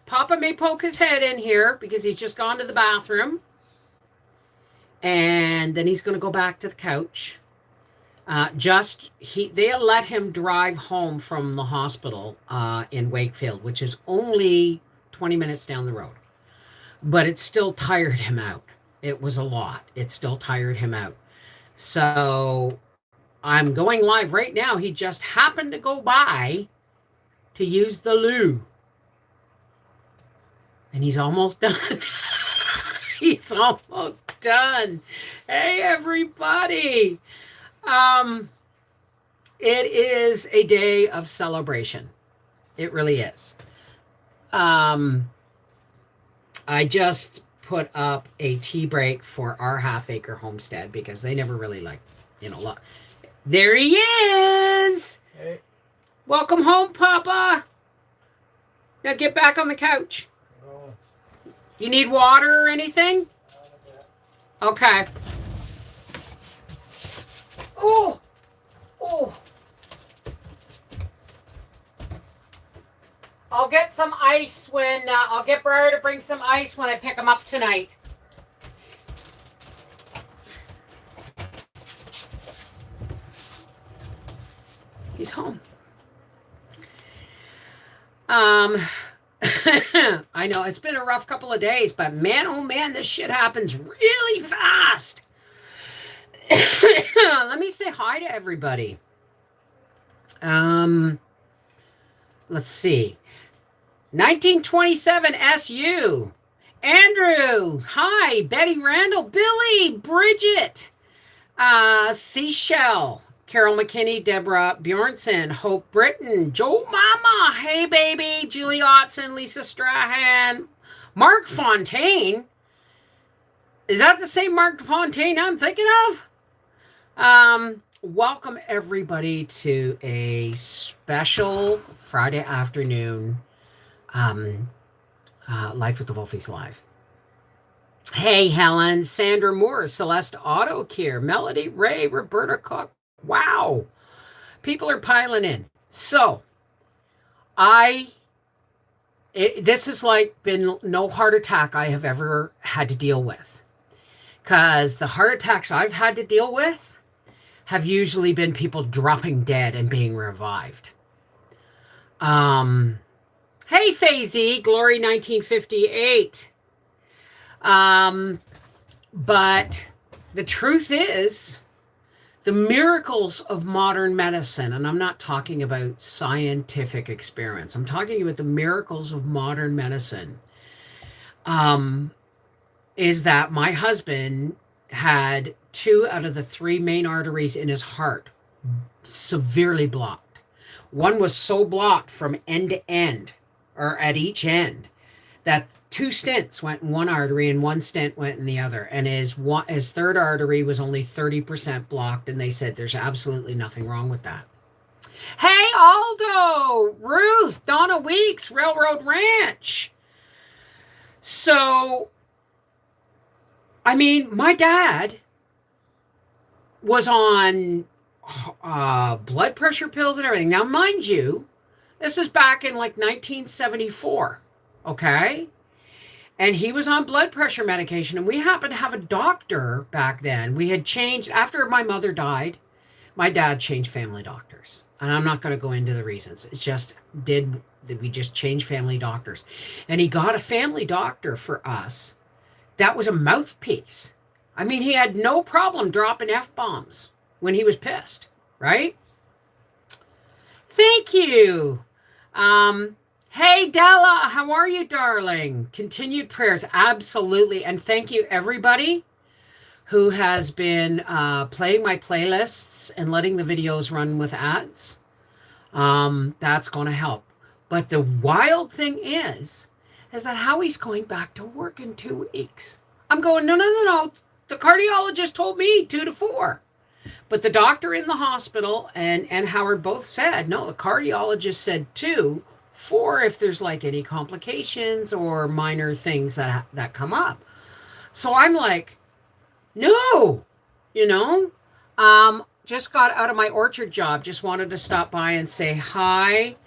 Papa may poke his head in here because he's just gone to the bathroom. And then he's going to go back to the couch. They let him drive home from the hospital in Wakefield, which is only 20 minutes down the road. But it still tired him out. It was a lot. It still tired him out. So I'm going live right now. He just happened to go by to use the loo. And he's almost done. He's almost done. Hey, everybody. It is a day of celebration. It really is. I just put up a tea break for our half-acre homestead because they never really look. There he is. Hey. Welcome home, Papa. Now get back on the couch. No. You need water or anything? Okay. Oh. I'll get some ice when I'll get Briar to bring some ice when I pick him up tonight. He's home. I know it's been a rough couple of days, but man, oh man, this shit happens really fast. Let me say hi to everybody. Let's see. 1927 SU. Andrew. Hi. Betty Randall. Billy. Bridget. Seashell. Carol McKinney. Deborah Bjornson. Hope Britton. Joe Mama. Hey, baby. Julie Otson. Lisa Strahan. Mark Fontaine. Is that the same Mark Fontaine I'm thinking of? Welcome everybody to a special Friday afternoon Life with the Wolfies Live. Hey, Helen, Sandra Moore, Celeste Auto Care, Melody Ray, Roberta Cook. Wow. People are piling in. So this has been no heart attack I have ever had to deal with. Because the heart attacks I've had to deal with have usually been people dropping dead and being revived. Hey, Faisy, Glory 1958. But the truth is, the miracles of modern medicine, and I'm not talking about scientific experiments, I'm talking about the miracles of modern medicine, is that my husband had 2 out of the 3 main arteries in his heart severely blocked. One was so blocked from end to end, or at each end, that 2 stents went in one artery and 1 stent went in the other. And his third artery was only 30% blocked, and they said there's absolutely nothing wrong with that. Hey, Aldo, Ruth, Donna Weeks, Railroad Ranch. So, I mean, my dad was on blood pressure pills and everything. Now, mind you, this is back in 1974, okay? And he was on blood pressure medication, and we happened to have a doctor back then. We had changed, after my mother died, my dad changed family doctors. And I'm not going to go into the reasons. It's just, we just changed family doctors. And he got a family doctor for us that was a mouthpiece. I mean, he had no problem dropping F-bombs when he was pissed, right? Thank you. Hey, Della, how are you, darling? Continued prayers, absolutely. And thank you, everybody who has been playing my playlists and letting the videos run with ads. That's going to help. But the wild thing is that Howie's going back to work in 2 weeks. I'm going, no. The cardiologist told me 2 to 4. But the doctor in the hospital and Howard both said, no, the cardiologist said 2, 4 if there's any complications or minor things that come up. So I'm like, no, just got out of my orchard job. Just wanted to stop by and say hi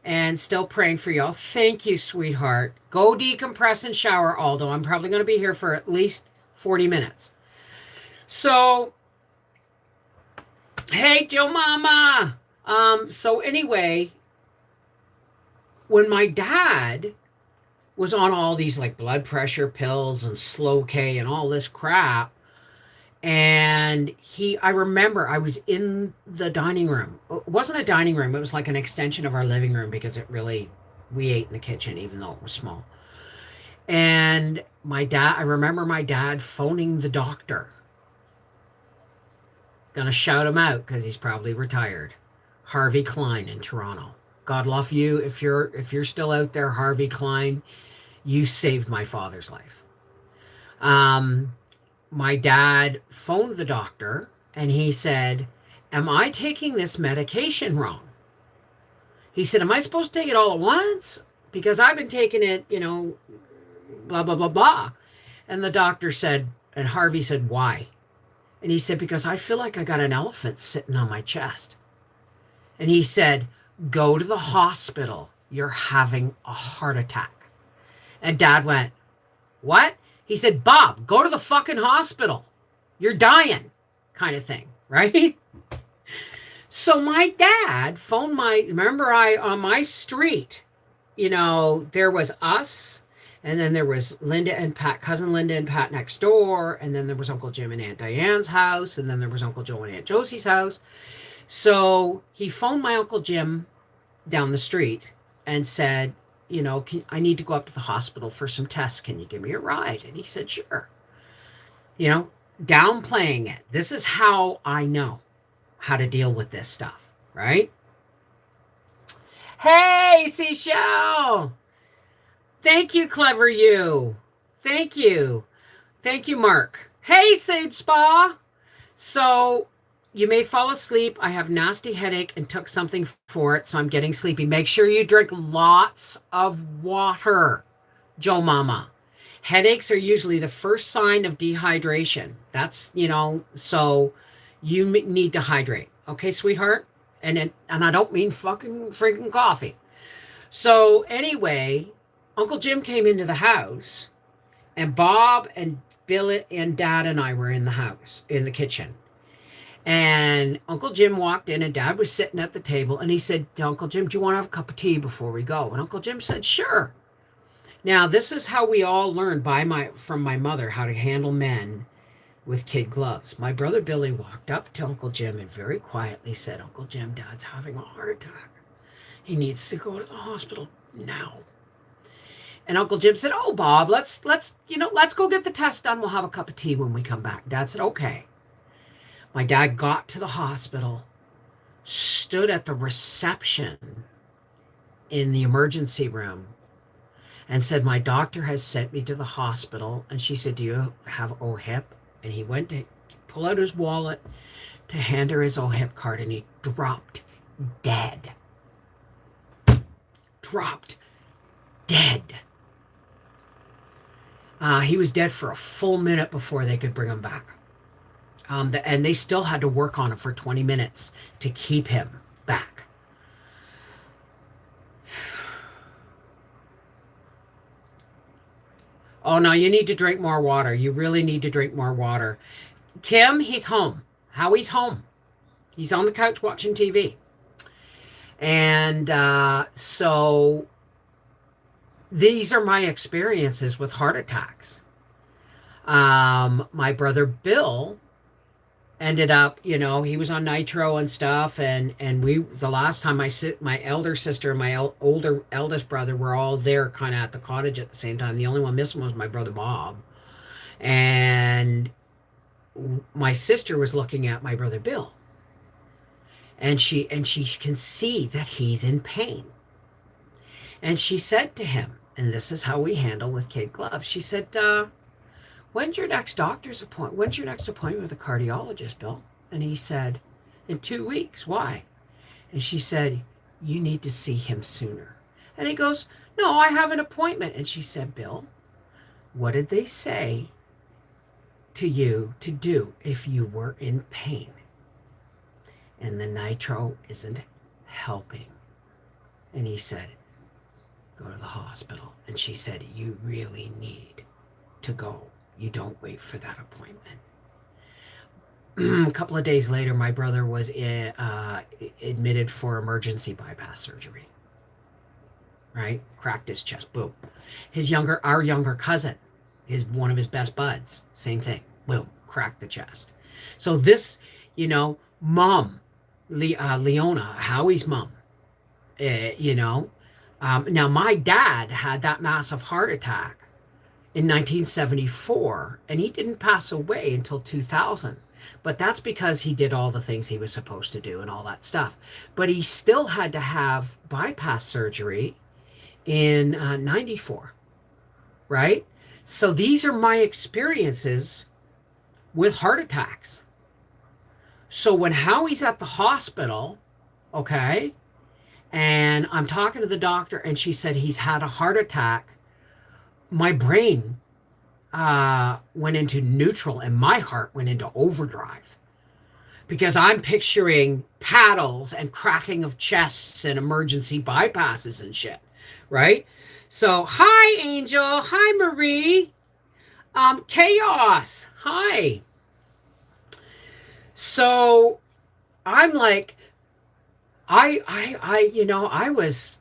and still praying for y'all. Thank you, sweetheart. Go decompress and shower, Aldo. I'm probably going to be here for at least 40 minutes. So, hey, Joe Mama. So anyway, when my dad was on all these like blood pressure pills and slow K and all this crap, and I remember I was in the dining room. It wasn't a dining room, it was like an extension of our living room because we ate in the kitchen even though it was small. And I remember my dad phoning the doctor. Gonna shout him out because he's probably retired. Harvey Klein in Toronto. God love you. If you're still out there, Harvey Klein, you saved my father's life. My dad phoned the doctor and he said, am I taking this medication wrong? He said, am I supposed to take it all at once? Because I've been taking it, blah, blah, blah, blah. And the doctor said, and Harvey said, why? And he said, because I feel like I got an elephant sitting on my chest. And he said, go to the hospital. You're having a heart attack. And Dad went, what? He said, Bob, go to the fucking hospital. You're dying, kind of thing, right? So my dad phoned remember on my street, there was us, and then there was Linda and Pat, cousin Linda and Pat next door, and then there was Uncle Jim and Aunt Diane's house, and then there was Uncle Joe and Aunt Josie's house. So he phoned my Uncle Jim down the street and said, I need to go up to the hospital for some tests. Can you give me a ride? And he said, sure. Downplaying it. This is how I know how to deal with this stuff, right? Hey, Seashell. Thank you, Clever You. Thank you. Thank you, Mark. Hey, Sage Spa. So you may fall asleep. I have nasty headache and took something for it, so I'm getting sleepy. Make sure you drink lots of water, Joe Mama. Headaches are usually the first sign of dehydration. That's, so you need to hydrate. Okay, sweetheart? And I don't mean fucking freaking coffee. So anyway, Uncle Jim came into the house, and Bob and Bill and Dad and I were in the house, in the kitchen. And Uncle Jim walked in, and Dad was sitting at the table, and he said to Uncle Jim, do you want to have a cup of tea before we go? And Uncle Jim said, sure. Now, this is how we all learned from my mother how to handle men with kid gloves. My brother Billy walked up to Uncle Jim and very quietly said, Uncle Jim, Dad's having a heart attack. He needs to go to the hospital now. And Uncle Jim said, oh, Bob, let's go get the test done. We'll have a cup of tea when we come back. Dad said, okay. My dad got to the hospital, stood at the reception in the emergency room, and said, my doctor has sent me to the hospital. And she said, do you have OHIP? And he went to pull out his wallet to hand her his OHIP card, and he dropped dead. Dropped dead. He was dead for a full minute before they could bring him back. And they still had to work on him for 20 minutes to keep him back. Oh, no, you need to drink more water. You really need to drink more water. Kim, he's home. Howie's home. He's on the couch watching TV. And so these are my experiences with heart attacks. My brother Bill ended up, he was on nitro and stuff, and the last time my elder sister and my eldest brother were all there kind of at the cottage at the same time. The only one missing was my brother Bob, and my sister was looking at my brother Bill, and she can see that he's in pain, and she said to him, and this is how we handle with kid gloves, she said, when's your next doctor's appointment? When's your next appointment with a cardiologist, Bill? And he said, in 2 weeks. Why? And she said, you need to see him sooner. And he goes, no, I have an appointment. And she said, Bill, what did they say to you to do if you were in pain? And the nitro isn't helping. And he said, go to the hospital. And she said, you really need to go. You don't wait for that appointment. A couple of days later, my brother was admitted for emergency bypass surgery. Right? Cracked his chest. Boom. Our younger cousin, one of his best buds, same thing. Boom. Cracked the chest. So this, mom, Leona, Howie's mom, now my dad had that massive heart attack in 1974, and he didn't pass away until 2000. But that's because he did all the things he was supposed to do and all that stuff. But he still had to have bypass surgery in 94, right? So these are my experiences with heart attacks. So when Howie's at the hospital, okay, and I'm talking to the doctor and she said he's had a heart attack, my brain went into neutral and my heart went into overdrive, because I'm picturing paddles and cracking of chests and emergency bypasses and shit, right? So, hi, Angel. Hi, Marie. Chaos. Hi. So, I'm like, I was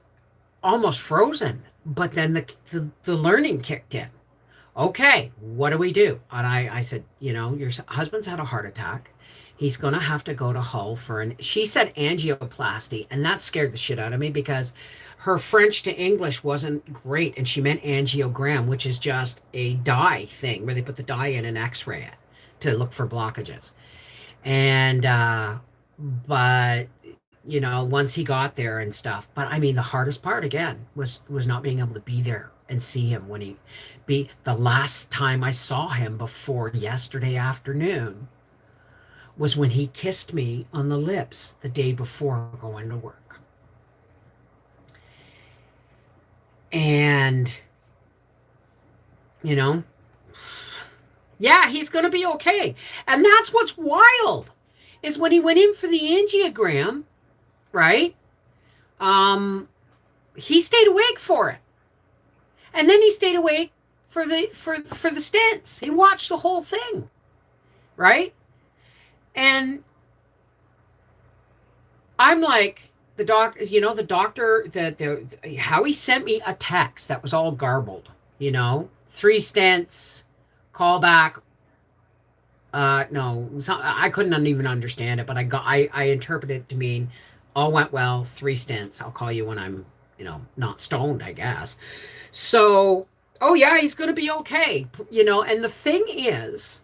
almost frozen, but then the learning kicked in. Okay, what do we do? And I said, your husband's had a heart attack. He's going to have to go to Hull she said angioplasty, and that scared the shit out of me because her French to English wasn't great, and she meant angiogram, which is just a dye thing where they put the dye in and x-ray it to look for blockages. And, but, once he got there and stuff, but I mean, the hardest part again was not being able to be there and see him the last time I saw him before yesterday afternoon was when he kissed me on the lips the day before going to work. And, yeah, he's going to be okay. And that's what's wild, is when he went in for the angiogram, right? He stayed awake for it. And then he stayed awake for the stents. He watched the whole thing, right? And I'm like, the doctor, how he sent me a text that was all garbled, 3 stents, call back. No, I couldn't even understand it, but I interpreted it to mean all went well, 3 stents. I'll call you when I'm, not stoned, I guess. So, oh yeah, he's going to be okay. And the thing is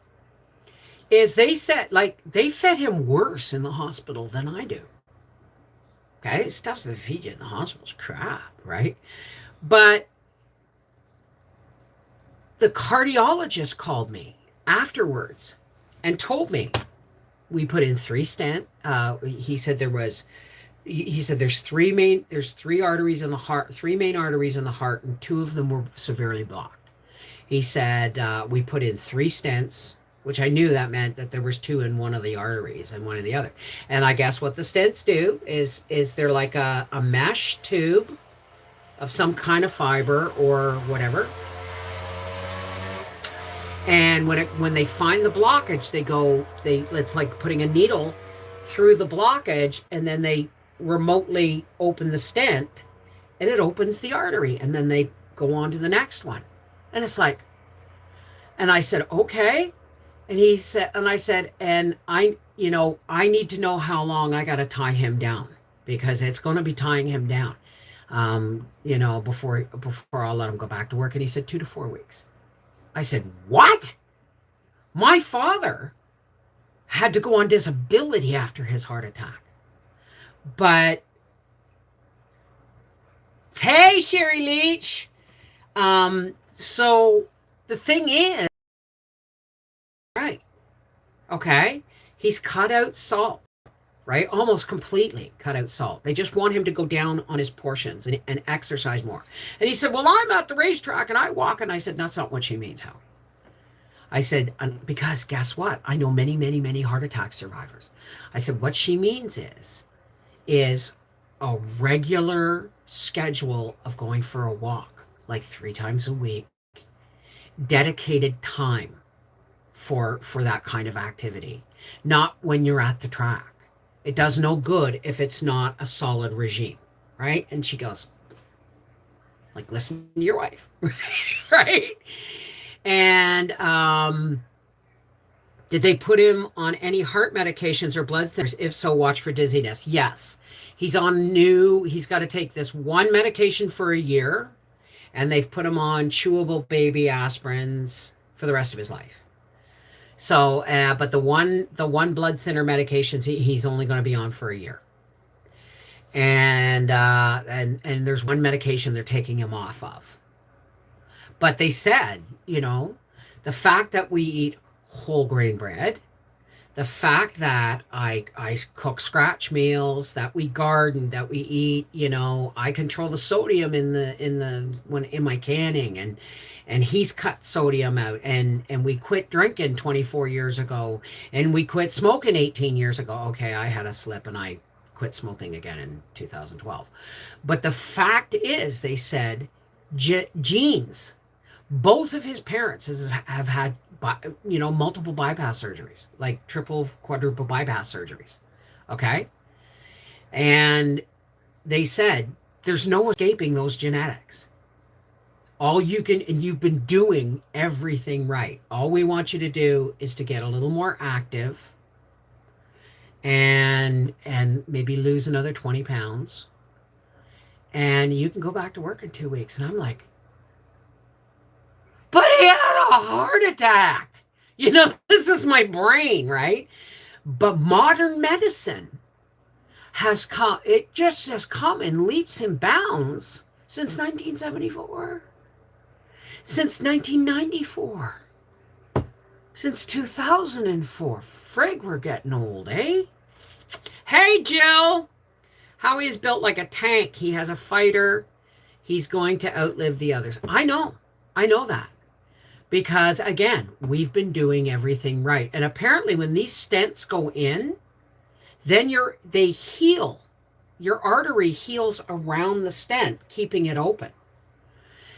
they said, they fed him worse in the hospital than I do. Okay, stuff they feed you in the hospital is crap, right? But the cardiologist called me afterwards and told me we put in 3 stent. He said there's 3 arteries in the heart, 3 main arteries in the heart, and 2 of them were severely blocked. He said we put in 3 stents, which I knew that meant that there was 2 in one of the arteries and one in the other. And I guess what the stents do is they're like a mesh tube of some kind of fiber or whatever. And when they find the blockage, it's like putting a needle through the blockage, and then they remotely open the stent and it opens the artery, and then they go on to the next one. And it's like, and I said, okay. And he said, and I said, and I need to know how long I got to tie him down, because it's going to be tying him down, before I'll let him go back to work. And he said 2 to 4 weeks. I said, what? My father had to go on disability after his heart attack. But, hey, Sherry Leach. So the thing is, right, okay, he's cut out salt, right? Almost completely cut out salt. They just want him to go down on his portions and exercise more. And he said, well, I'm at the racetrack and I walk. And I said, that's not what she means, Howie. I said, because guess what? I know many, many, many heart attack survivors. I said, what she means is a regular schedule of going for a walk, like 3 times a week, dedicated time for that kind of activity, not when you're at the track. It does no good if it's not a solid regime, right? And she goes, like, listen to your wife, right? And did they put him on any heart medications or blood thinners? If so, watch for dizziness. Yes. He's got to take this one medication for a year, and they've put him on chewable baby aspirins for the rest of his life. So, but the one blood thinner medications he's only going to be on for a year. And there's one medication they're taking him off of. But they said, the fact that we eat whole grain bread, the fact that I cook scratch meals, that we garden, that we eat, I control the sodium in my canning, and he's cut sodium out, and we quit drinking 24 years ago, and we quit smoking 18 years ago. Okay, I had a slip and I quit smoking again in 2012. But the fact is, they said genes. Both of his parents have had, multiple bypass surgeries, like triple, quadruple bypass surgeries. Okay. And they said there's no escaping those genetics. And you've been doing everything right. All we want you to do is to get a little more active and maybe lose another 20 pounds. And you can go back to work in 2 weeks. And I'm like, but he had a heart attack. This is my brain, right? But modern medicine has come in leaps and bounds since 1974, since 1994, since 2004. Frig, we're getting old, eh? Hey, Jill. Howie's built like a tank. He has a fighter. He's going to outlive the others. I know that. Because, again, we've been doing everything right. And apparently when these stents go in, then they heal. Your artery heals around the stent, keeping it open.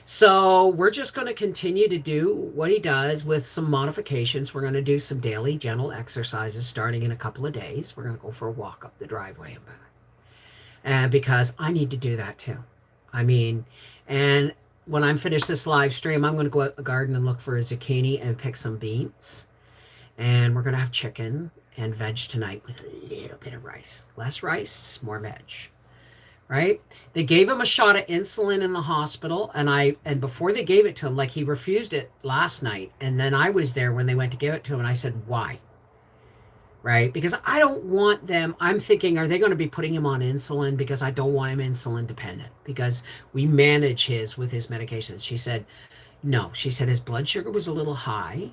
So we're just going to continue to do what he does with some modifications. We're going to do some daily gentle exercises starting in a couple of days. We're going to go for a walk up the driveway and back. And because I need to do that too. And when I'm finished this live stream, I'm going to go out the garden and look for a zucchini and pick some beets. And we're going to have chicken and veg tonight with a little bit of rice. Less rice, more veg. Right? They gave him a shot of insulin in the hospital. And before they gave it to him, like, he refused it last night. And then I was there when they went to give it to him. And I said, why? Right? Because I don't want them. I'm thinking, are they going to be putting him on insulin? Because I don't want him insulin dependent, because we manage with his medications. She said, no. She said his blood sugar was a little high.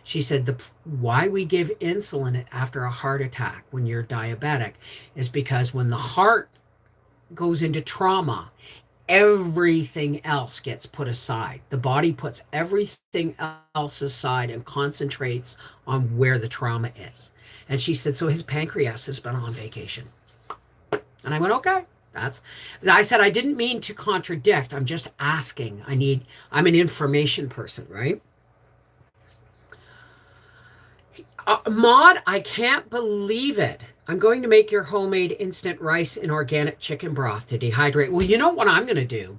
She said why we give insulin after a heart attack when you're diabetic is because when the heart goes into trauma, everything else gets put aside. The body puts everything else aside and concentrates on where the trauma is. And she said, so his pancreas has been on vacation. And I went, okay. I said, I didn't mean to contradict. I'm just asking. I'm an information person, right? Maud, I can't believe it. I'm going to make your homemade instant rice and organic chicken broth to dehydrate. Well, you know what I'm going to do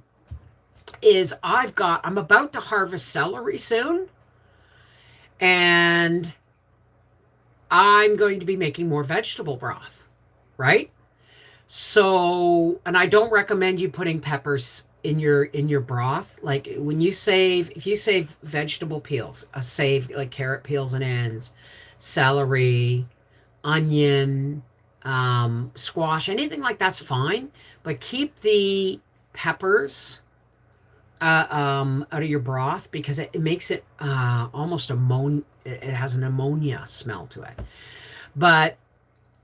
is I'm about to harvest celery soon. And I'm going to be making more vegetable broth, right? So, and I don't recommend you putting peppers in your broth. Like if you save vegetable peels, save like carrot peels and ends, celery, onion, squash, anything like that's fine. But keep the peppers out of your broth, because it makes it almost it has an ammonia smell to it. But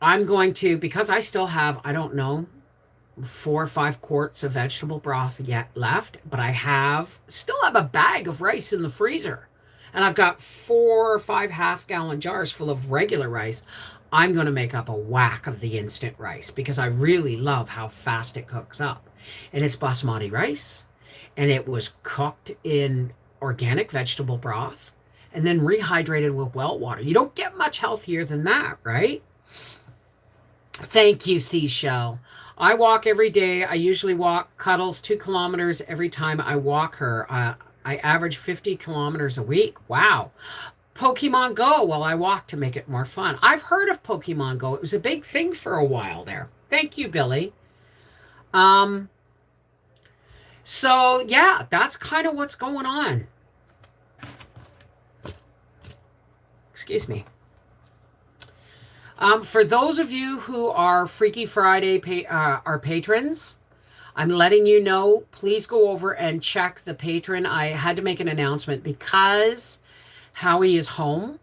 I'm going to, because I still have, I don't know, 4 or 5 quarts of vegetable broth yet left, but I still have a bag of rice in the freezer. And I've got 4 or 5 half-gallon jars full of regular rice. I'm going to make up a whack of the instant rice because I really love how fast it cooks up. And it's basmati rice, and it was cooked in organic vegetable broth and then rehydrated with well water. You don't get much healthier than that, right? Thank you, Seashell. I walk every day. I usually walk Cuddles 2 kilometers every time I walk her. I average 50 kilometers a week. Wow. Pokemon Go while I walk to make it more fun. I've heard of Pokemon Go. It was a big thing for a while there. Thank you, Billy. So yeah, that's kind of what's going on. Excuse me. For those of you who are Freaky Friday our patrons, I'm letting you know, please go over and check the patron. I had to make an announcement because Howie is home,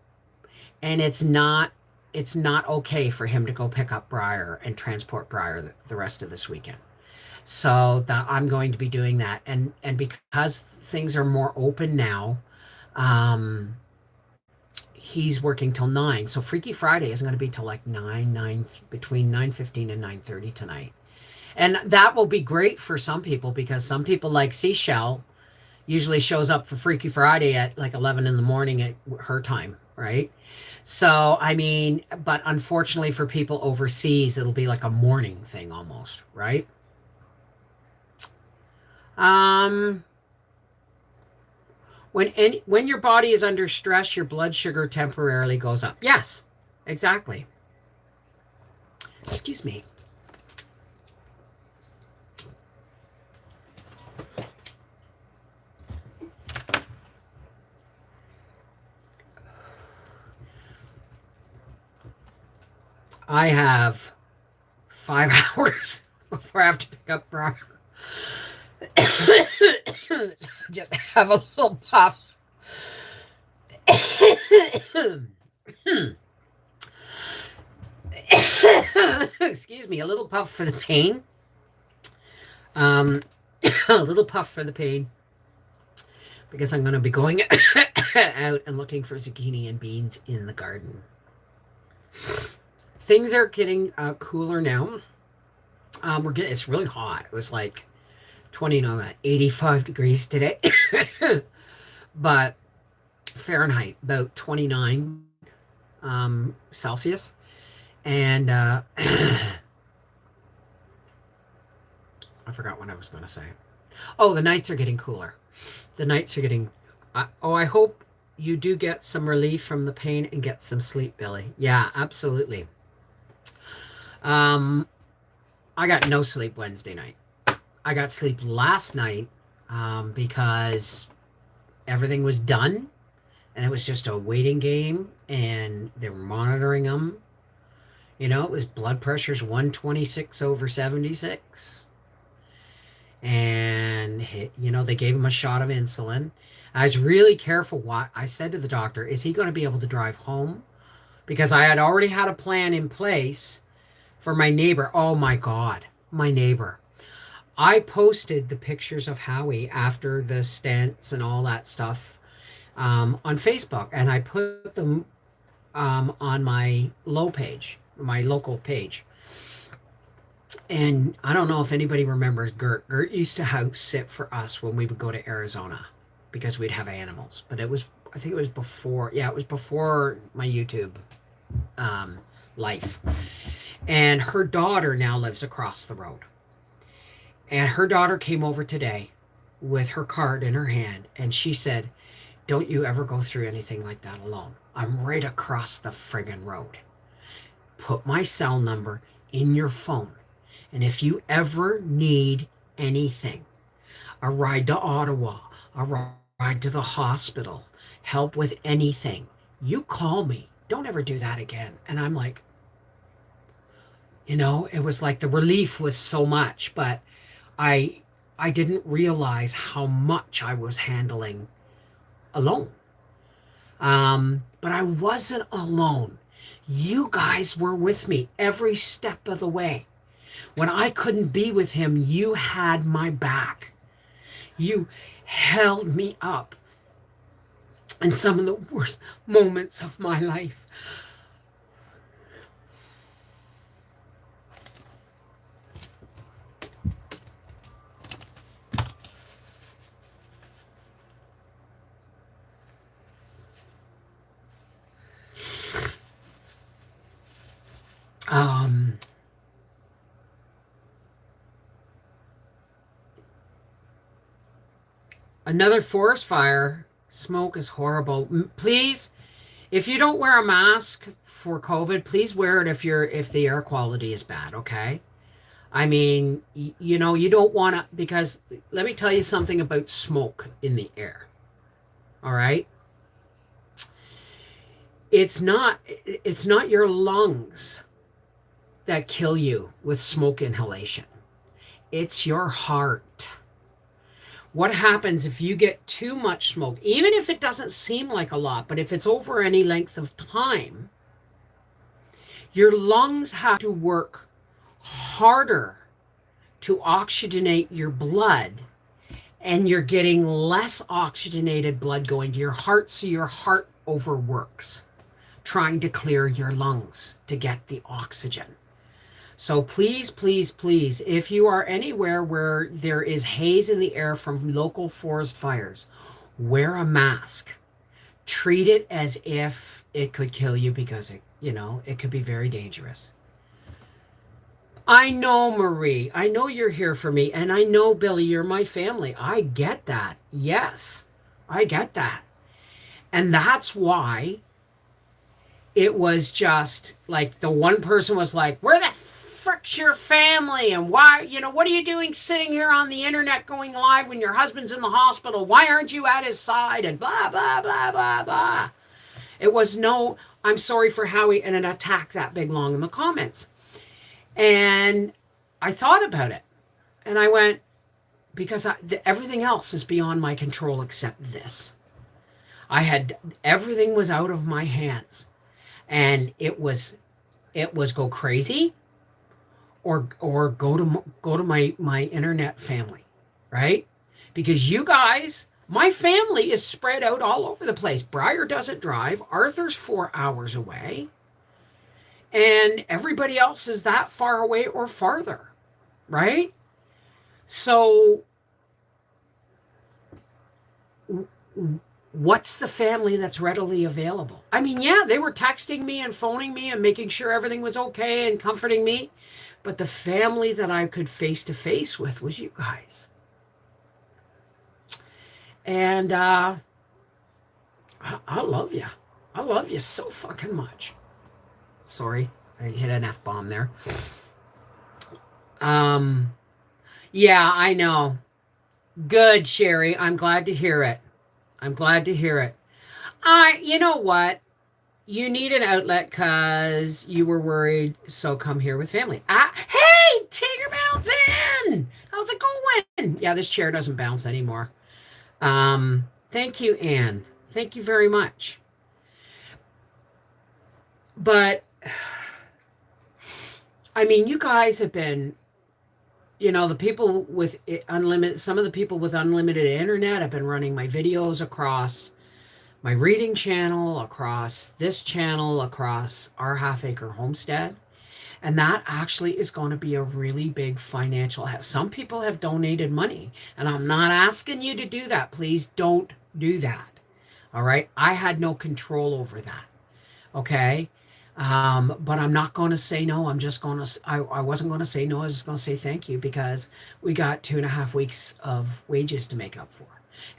and it's not okay for him to go pick up Briar and transport Briar the rest of this weekend. So I'm going to be doing that, and because things are more open now, he's working till 9. So Freaky Friday isn't going to be till like 9 between 9:15 and 9:30 tonight. And that will be great for some people because some people like Seashell usually shows up for Freaky Friday at like 11 in the morning at her time, right? So, I mean, but unfortunately for people overseas, it'll be like a morning thing almost, right? When your body is under stress, your blood sugar temporarily goes up. Yes, exactly. Excuse me. I have 5 hours before I have to pick up Brian. Just have a little puff. Excuse me, a little puff for the pain. A little puff for the pain because I'm going to be going out and looking for zucchini and beans in the garden. Things are getting cooler now. It's really hot. It was like 85 degrees today, but Fahrenheit, about 29 Celsius. And I forgot what I was going to say. Oh, the nights are getting cooler. The nights are getting... I hope you do get some relief from the pain and get some sleep, Billy. Yeah, absolutely. I got no sleep Wednesday night. I got sleep last night because everything was done and it was just a waiting game and they were monitoring them. You know, it was blood pressure's 126/76. And, you know, they gave him a shot of insulin. I was really careful what I said to the doctor, is he going to be able to drive home? Because I had already had a plan in place for my neighbor. Oh my God, my neighbor. I posted the pictures of Howie after the stents and all that stuff on Facebook, and I put them on my local page. And I don't know if anybody remembers Gert. Gert used to house sit for us when we would go to Arizona because we'd have animals. But I think it was before my YouTube life. And her daughter now lives across the road. And her daughter came over today with her card in her hand, and she said, "Don't you ever go through anything like that alone. I'm right across the friggin' road. Put my cell number in your phone. And if you ever need anything, a ride to Ottawa, a ride to the hospital, help with anything, you call me. Don't ever do that again." And I'm like, you know, it was like the relief was so much, but I didn't realize how much I was handling alone. But I wasn't alone. You guys were with me every step of the way. When I couldn't be with him, you had my back. You held me up in some of the worst moments of my life. Another forest fire. Smoke is horrible. Please, if you don't wear a mask for COVID, please wear it if the air quality is bad, okay? I mean, you don't want to, because let me tell you something about smoke in the air. All right? It's not your lungs that kill you with smoke inhalation. It's your heart. What happens if you get too much smoke, even if it doesn't seem like a lot, but if it's over any length of time, your lungs have to work harder to oxygenate your blood, and you're getting less oxygenated blood going to your heart, so your heart overworks trying to clear your lungs to get the oxygen. So please, please, please, if you are anywhere where there is haze in the air from local forest fires, wear a mask. Treat it as if it could kill you, because it could be very dangerous. I know, Marie. I know you're here for me. And I know, Billy, you're my family. I get that. Yes, I get that. And that's why it was just like the one person was like, where the frick's your family? And why, what are you doing sitting here on the internet going live when your husband's in the hospital? Why aren't you at his side? And blah, blah, blah, blah, blah. It was no, I'm sorry for Howie, and an attack that big long in the comments. And I thought about it, and I went, because everything else is beyond my control except this. Everything was out of my hands, and it was go crazy or go to my internet family, right? Because you guys, my family is spread out all over the place. Briar doesn't drive. Arthur's 4 hours away. And everybody else is that far away or farther, right? So what's the family that's readily available? I mean, yeah, they were texting me and phoning me and making sure everything was okay and comforting me. But the family that I could face to face with was you guys. And I love you. I love you so fucking much. Sorry, I hit an F-bomb there. Yeah, I know. Good, Sherry. I'm glad to hear it. You know what? You need an outlet because you were worried, so come here with family. Hey, Tigger Bounce in! How's it going? Yeah, this chair doesn't bounce anymore. Thank you, Anne. Thank you very much. But I mean, you guys have been, the people with unlimited, some of the people with unlimited internet have been running my videos across my reading channel, across this channel, across our Half Acre Homestead. And that actually is going to be a really big financial help. Some people have donated money, and I'm not asking you to do that. Please don't do that. All right. I had no control over that. Okay. But I'm not going to say no. I'm just going to, I wasn't going to say no. I was just going to say thank you, because we got 2.5 weeks of wages to make up for.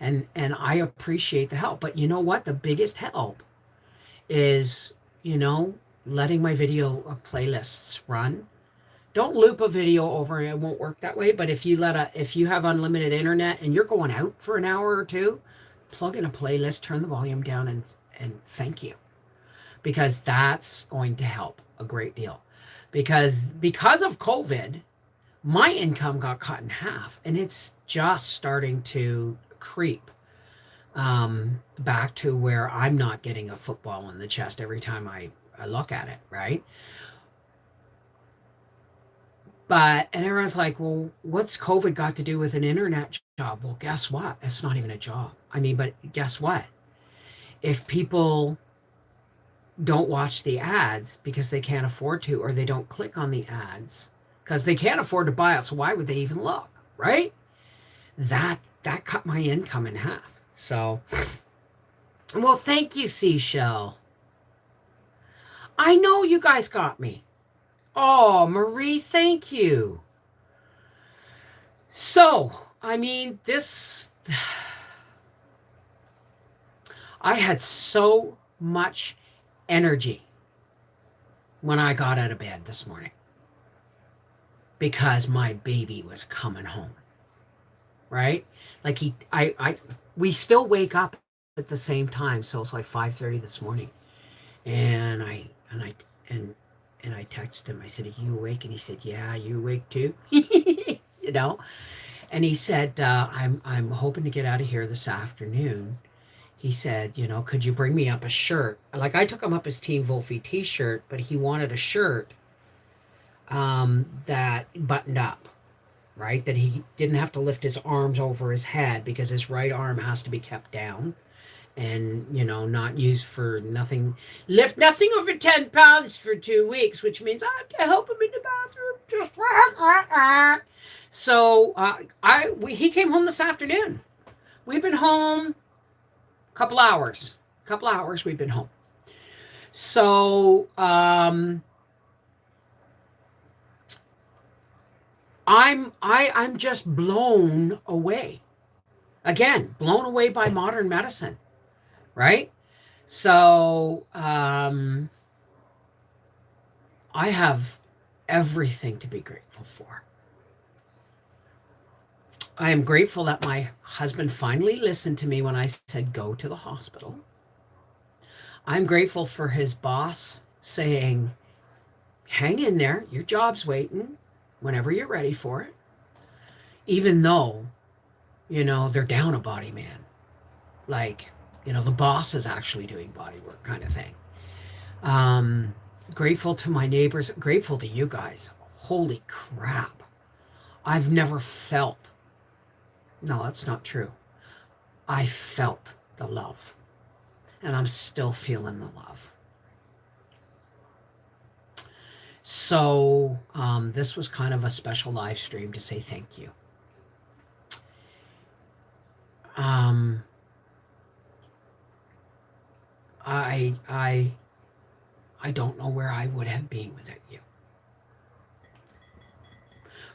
And I appreciate the help. But you know what? The biggest help is, letting my video playlists run. Don't loop a video over, it won't work that way. But if you have unlimited internet and you're going out for an hour or two, plug in a playlist, turn the volume down, and thank you. Because that's going to help a great deal. Because of COVID, my income got cut in half, and it's just starting to creep back to where I'm not getting a football in the chest every time I look at it, right? And everyone's like, well, what's COVID got to do with an internet job? Well, guess what? It's not even a job. I mean, but guess what? If people don't watch the ads because they can't afford to, or they don't click on the ads because they can't afford to buy it, so why would they even look, right? That cut my income in half. So, well, thank you, Seashell. I know you guys got me. Oh, Marie, thank you. So, I mean, this I had so much energy when I got out of bed this morning because my baby was coming home, right? Like we still wake up at the same time, so it's like 5:30 this morning, and I texted him. I said, "Are you awake?" And he said, "Yeah, you awake too?" you know. And he said, I'm hoping to get out of here this afternoon. He said, could you bring me up a shirt? Like I took him up his Team Wolfie t-shirt, but he wanted a shirt that buttoned up, right? That he didn't have to lift his arms over his head because his right arm has to be kept down and, not used for nothing. Lift nothing over 10 pounds for 2 weeks, which means I have to help him in the bathroom. Just so he came home this afternoon. We've been home a couple hours we've been home. So I'm just blown away. Again, blown away by modern medicine, right? So I have everything to be grateful for. I am grateful that my husband finally listened to me when I said go to the hospital. I'm grateful for his boss saying, hang in there, your job's waiting whenever you're ready for it. Even though, they're down a body man. Like, the boss is actually doing body work kind of thing. Grateful to my neighbors, grateful to you guys. Holy crap. I've never felt. No, that's not true. I felt the love, and I'm still feeling the love. So this was kind of a special live stream to say thank you. I don't know where I would have been without you.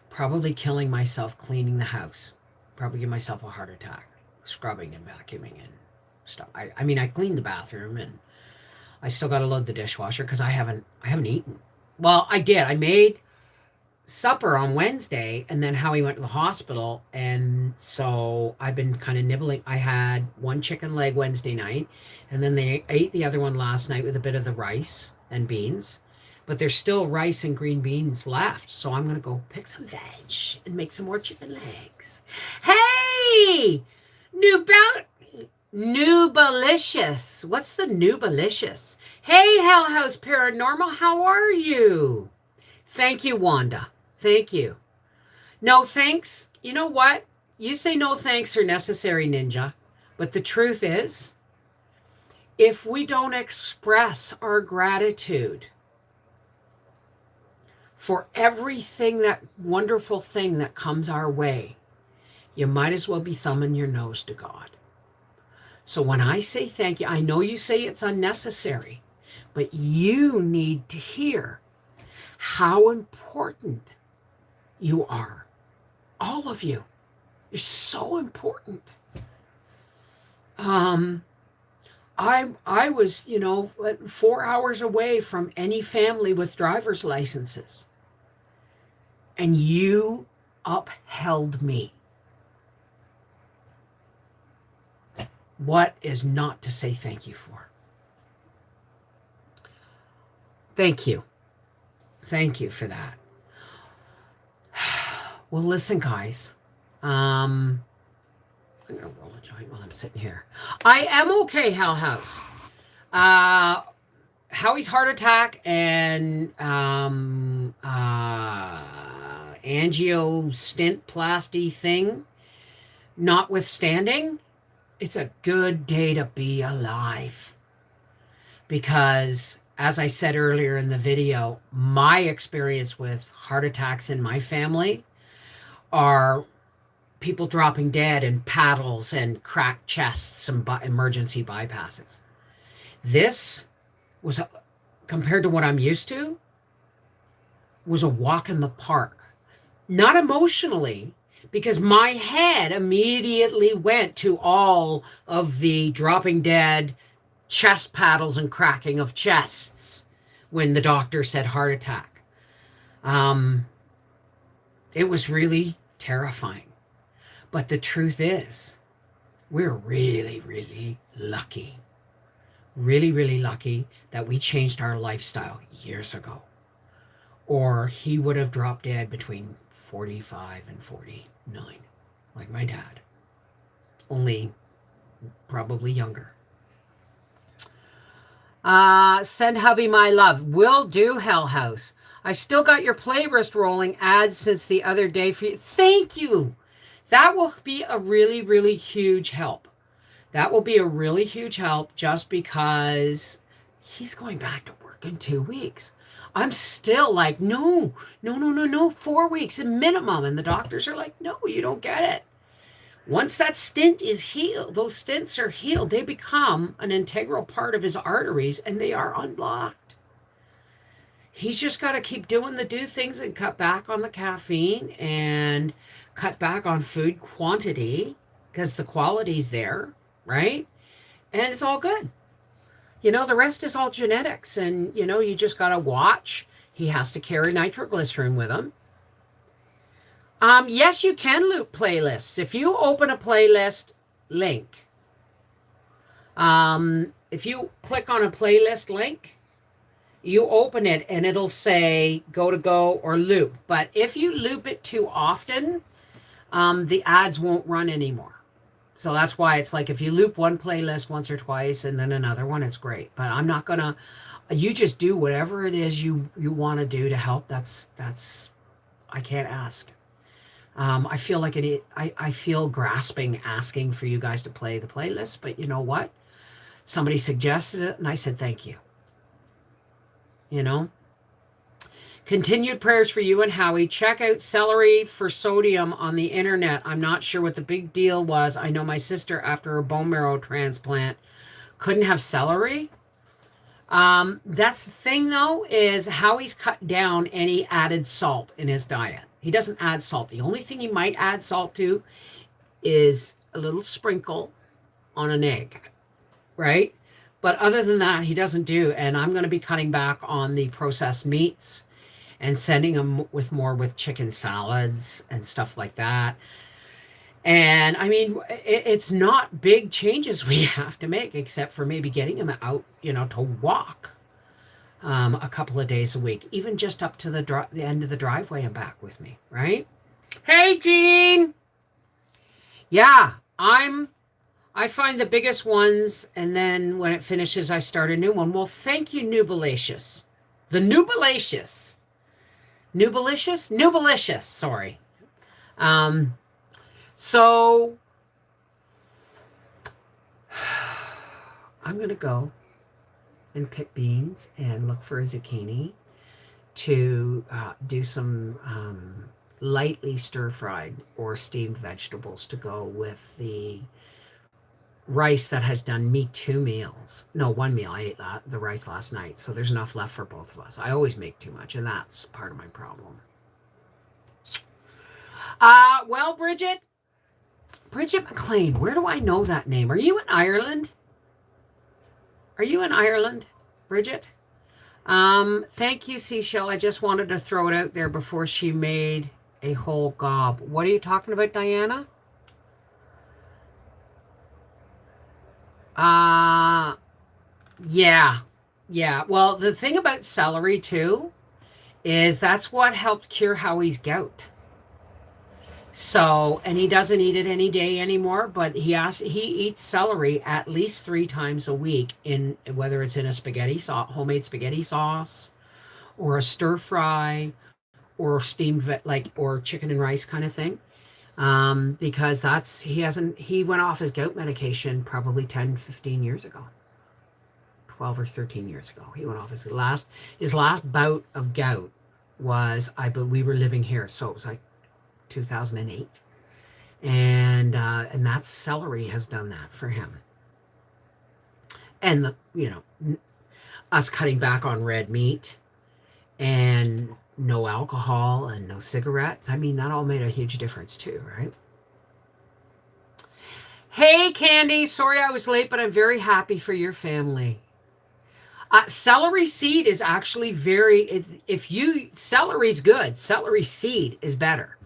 Probably killing myself cleaning the house. Probably give myself a heart attack, scrubbing and vacuuming and stuff. I cleaned the bathroom and I still got to load the dishwasher because I haven't eaten. Well, I did. I made supper on Wednesday and then Howie went to the hospital. And so I've been kind of nibbling. I had one chicken leg Wednesday night and then they ate the other one last night with a bit of the rice and beans. But there's still rice and green beans left. So I'm going to go pick some veg and make some more chicken legs. Hey! Newbalicious. What's the Newbalicious? Hey, Hell House Paranormal. How are you? Thank you, Wanda. Thank you. No thanks. You know what? You say no thanks are necessary, Ninja. But the truth is, if we don't express our gratitude for everything, that wonderful thing that comes our way, you might as well be thumbing your nose to God. So when I say thank you, I know you say it's unnecessary, but you need to hear how important you are. All of you. You're so important. I was, 4 hours away from any family with driver's licenses. And you upheld me. What is not to say thank you for? Thank you. Thank you for that. Well, listen, guys. I'm going to roll a joint while I'm sitting here. I am okay, Hal House. Howie's heart attack and angio stentplasty thing notwithstanding, it's a good day to be alive. Because, as I said earlier in the video, my experience with heart attacks in my family are people dropping dead and paddles and cracked chests and emergency bypasses. This was, compared to what I'm used to, was a walk in the park. Not emotionally, because my head immediately went to all of the dropping dead, chest paddles and cracking of chests when the doctor said heart attack. It was really terrifying. But the truth is, we're really, really lucky. Really, really lucky that we changed our lifestyle years ago. Or he would have dropped dead between 45 and 49, like my dad. Only probably younger. Send hubby my love. Will do, Hell House. I've still got your playlist rolling ads since the other day for you. Thank you. That will be a really, really huge help. That will be a really huge help just because he's going back to work in 2 weeks. I'm still like, no, 4 weeks at minimum. And the doctors are like, no, you don't get it. Once that stent is healed, those stents are healed, they become an integral part of his arteries and they are unblocked. He's just got to keep doing the do things and cut back on the caffeine and cut back on food quantity because the quality's there, right? And it's all good. The rest is all genetics and, you just got to watch. He has to carry nitroglycerin with him. Yes, you can loop playlists. If you open a playlist link, if you click on a playlist link, you open it and it'll say go or loop. But if you loop it too often, the ads won't run anymore. So that's why it's like if you loop one playlist once or twice and then another one, it's great. But I'm not gonna. You just do whatever it is you want to do to help. That's. I can't ask. I feel like I feel grasping asking for you guys to play the playlist, but you know what? Somebody suggested it, and I said thank you. Continued prayers for you and Howie. Check out celery for sodium on the internet. I'm not sure what the big deal was. I know my sister, after her bone marrow transplant, couldn't have celery. That's the thing, though, is Howie's cut down any added salt in his diet. He doesn't add salt. The only thing he might add salt to is a little sprinkle on an egg, right? But other than that, he doesn't do. And I'm going to be cutting back on the processed meats and sending him with chicken salads and stuff like that. And I mean, it's not big changes we have to make, except for maybe getting him out, to walk a couple of days a week, even just up to the end of the driveway and back with me, right? Hey, Jean. Yeah, I find the biggest ones, and then when it finishes, I start a new one. Well, thank you, Nubilicious. The Nubilicious. Nubilicious, sorry. So I'm going to go and pick beans and look for a zucchini to do some lightly stir-fried or steamed vegetables to go with the rice that has done me 2 meals. No, 1 meal. I ate the rice last night, so there's enough left for both of us. I always make too much, and that's part of my problem. Well, Bridget McLean, where do I know that name? Are you in Ireland? Bridget? Thank you, Seashell. I just wanted to throw it out there before she made a whole gob. What are you talking about, Diana? Yeah. Well, the thing about celery too is that's what helped cure Howie's gout. So, and he doesn't eat it any day anymore, but he eats celery at least 3 times a week, in whether it's in a spaghetti sauce, homemade spaghetti sauce, or a stir fry, or steamed or chicken and rice kind of thing. Because he went off his gout medication probably 10, 15 years ago. 12 or 13 years ago. He went off his last bout of gout was, we were living here, so it was like 2008. And that celery has done that for him. And us cutting back on red meat and no alcohol and no cigarettes. I mean, that all made a huge difference too, right? Hey, Candy. Sorry I was late, but I'm very happy for your family. Celery seed is actually celery's good. Celery seed is better,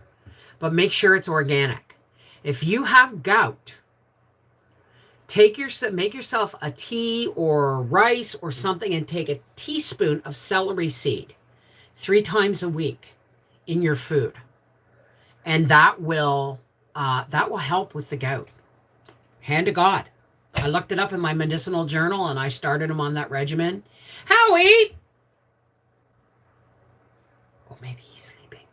but make sure it's organic. If you have gout, make yourself a tea or rice or something and take a teaspoon of celery seed 3 times a week in your food, and that will help with the gout. Hand to God. I looked it up in my medicinal journal and I started him on that regimen. Howie! Oh, maybe he's sleeping.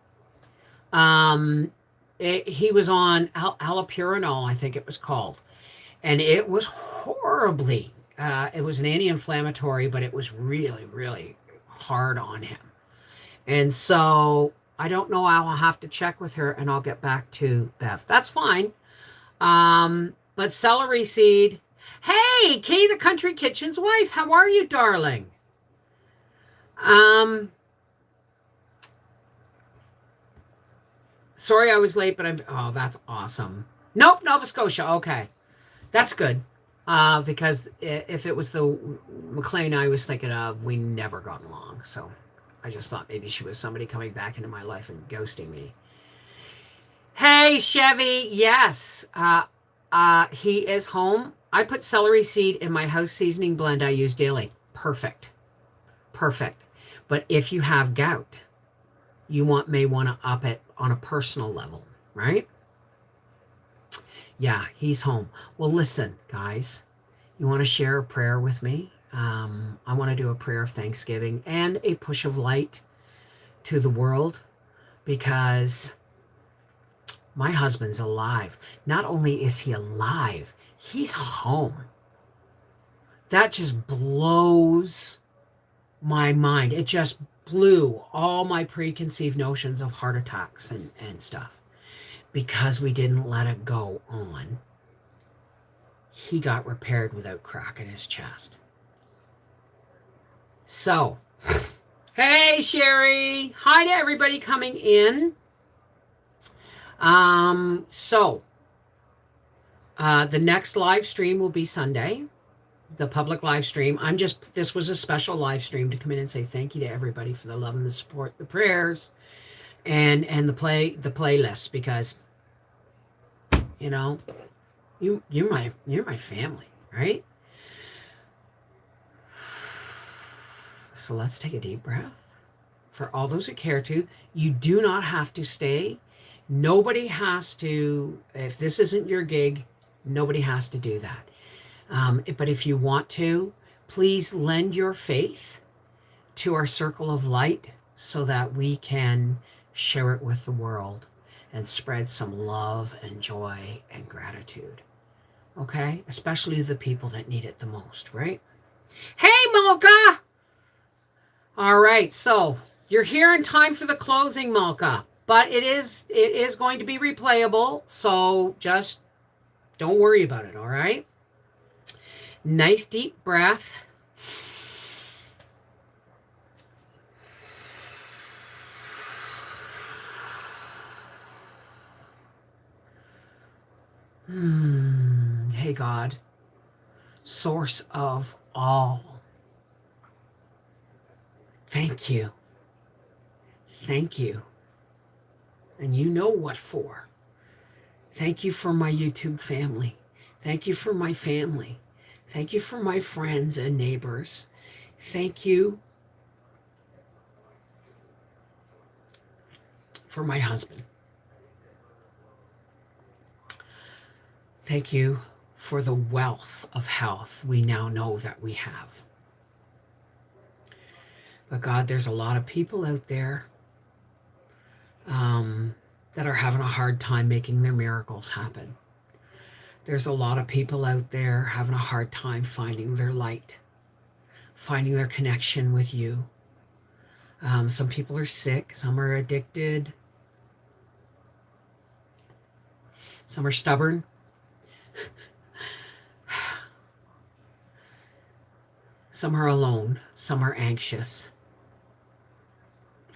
He was on allopurinol, I think it was called. And it was horribly, it was an anti-inflammatory, but it was really, really hard on him. And so I don't know. I'll have to check with her and I'll get back to Bev. That's fine. But celery seed. Hey, Kay, the Country Kitchen's wife. How are you, darling? Sorry I was late, but oh, that's awesome. Nope, Nova Scotia. Okay. That's good. Because if it was the McLean I was thinking of, we never got along. So I just thought maybe she was somebody coming back into my life and ghosting me. Hey, Chevy. Yes. He is home. I put celery seed in my house seasoning blend I use daily. Perfect. Perfect. But if you have gout, you may want to up it on a personal level, right? Yeah, he's home. Well, listen, guys, you want to share a prayer with me? I want to do a prayer of thanksgiving and a push of light to the world, because my husband's alive. Not only is he alive, he's home. That just blows my mind. It just blew all my preconceived notions of heart attacks and stuff. Because we didn't let it go on, he got repaired without cracking his chest. So, hey, Sherry. Hi to everybody coming in. The next live stream will be Sunday, the public live stream. This was a special live stream to come in and say thank you to everybody for the love and the support, the prayers, and the playlist, because you're my family, right? So let's take a deep breath. For all those who care to, you do not have to stay. Nobody has to. If this isn't your gig, nobody has to do that. But if you want to, please lend your faith to our circle of light so that we can share it with the world and spread some love and joy and gratitude. Okay? Especially the people that need it the most, right? Hey, Malka! All right, so you're here in time for the closing, Malka. But it is going to be replayable, so just don't worry about it, all right? Nice deep breath. Hey, God, source of all. Thank you. Thank you. And you know what for. Thank you for my YouTube family. Thank you for my family. Thank you for my friends and neighbors. Thank you for my husband. Thank you for the wealth of health we now know that we have. But God, there's a lot of people out there that are having a hard time making their miracles happen. There's a lot of people out there having a hard time finding their light, finding their connection with you. Some people are sick, some are addicted, some are stubborn. Some are alone, some are anxious.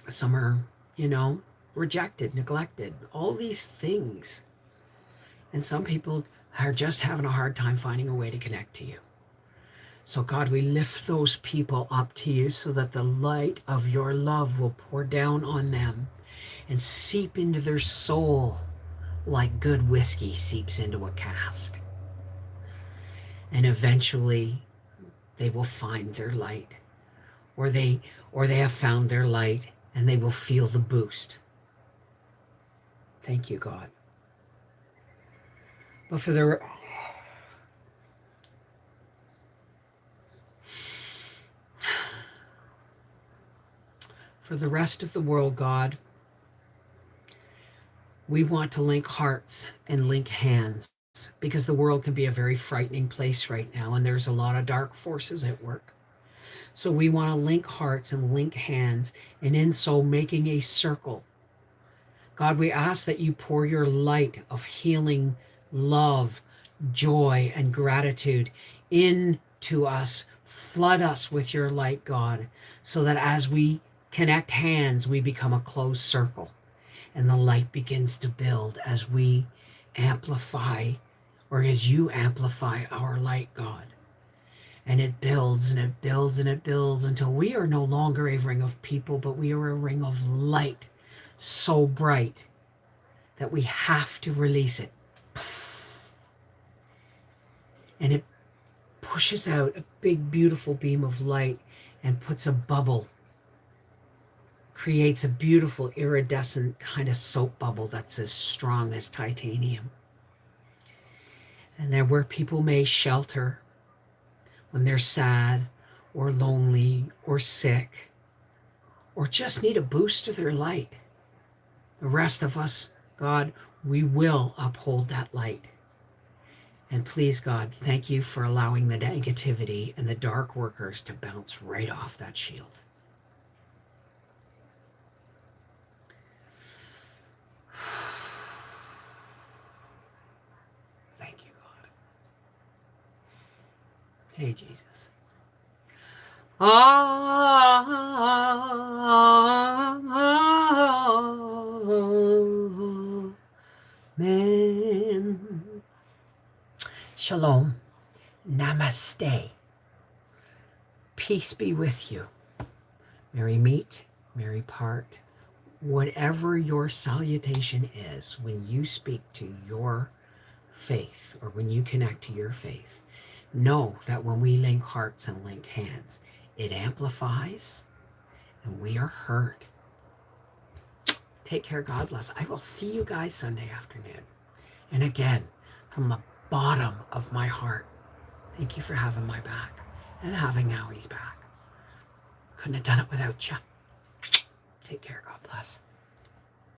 Some are, you know, rejected, neglected, all these things. And some people are just having a hard time finding a way to connect to you. So, God, we lift those people up to you so that the light of your love will pour down on them and seep into their soul like good whiskey seeps into a cask. And eventually they will find their light, or they have found their light, and they will feel the boost. Thank you, God. But for the rest of the world, God, we want to link hearts and link hands, because the world can be a very frightening place right now, and there's a lot of dark forces at work. So we want to link hearts and link hands, and in so making a circle. God, we ask that you pour your light of healing, love, joy, and gratitude into us. Flood us with your light, God, so that as we connect hands, we become a closed circle, and the light begins to build as we amplify, or as you amplify our light, God. And it builds and it builds and it builds until we are no longer a ring of people, but we are a ring of light so bright that we have to release it. And it pushes out a big, beautiful beam of light and puts a bubble, creates a beautiful iridescent kind of soap bubble that's as strong as titanium. And there where people may shelter when they're sad or lonely or sick or just need a boost to their light. The rest of us, God, we will uphold that light. And please, God, thank you for allowing the negativity and the dark workers to bounce right off that shield. Thank you, God. Hey, Jesus. Amen. Shalom. Namaste. Peace be with you. Merry meet, merry part. Whatever your salutation is when you speak to your faith or when you connect to your faith, know that when we link hearts and link hands, it amplifies and we are heard. Take care. God bless. I will see you guys Sunday afternoon. And again, from the bottom of my heart, thank you for having my back and having Howie's back. Couldn't have done it without you. Take care. God bless.